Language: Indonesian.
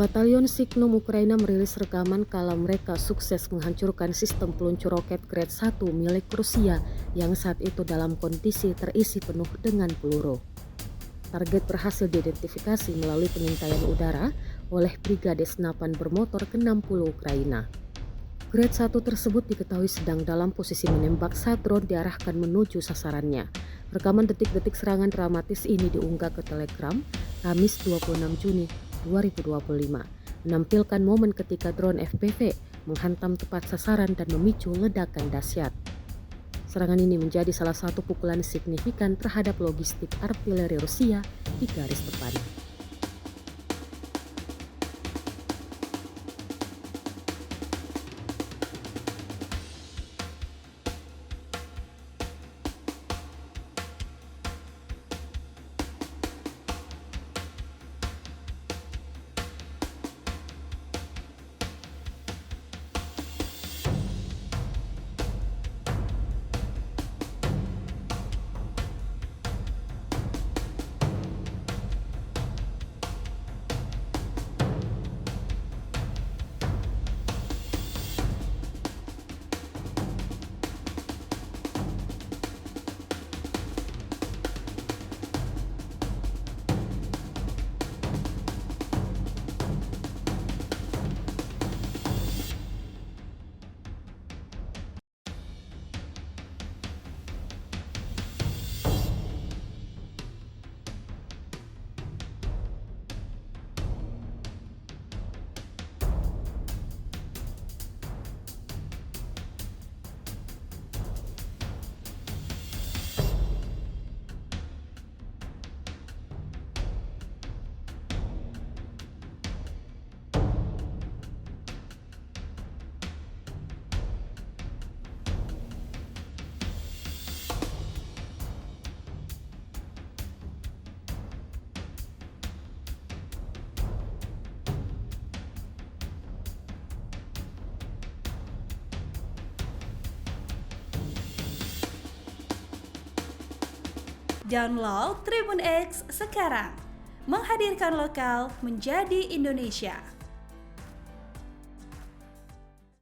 Batalion Signum Ukraina merilis rekaman kala mereka sukses menghancurkan sistem peluncur roket Grad 1 milik Rusia yang saat itu dalam kondisi terisi penuh dengan peluru. Target berhasil diidentifikasi melalui pengintaian udara oleh Brigade Senapan Bermotor ke-60 Ukraina. Grad 1 tersebut diketahui sedang dalam posisi menembak saat drone diarahkan menuju sasarannya. Rekaman detik-detik serangan dramatis ini diunggah ke Telegram Kamis 26 Juni 2025, menampilkan momen ketika drone FPV menghantam tepat sasaran dan memicu ledakan dahsyat. Serangan ini menjadi salah satu pukulan signifikan terhadap logistik artileri Rusia di garis depan. Download Tribun X sekarang, menghadirkan lokal menjadi Indonesia.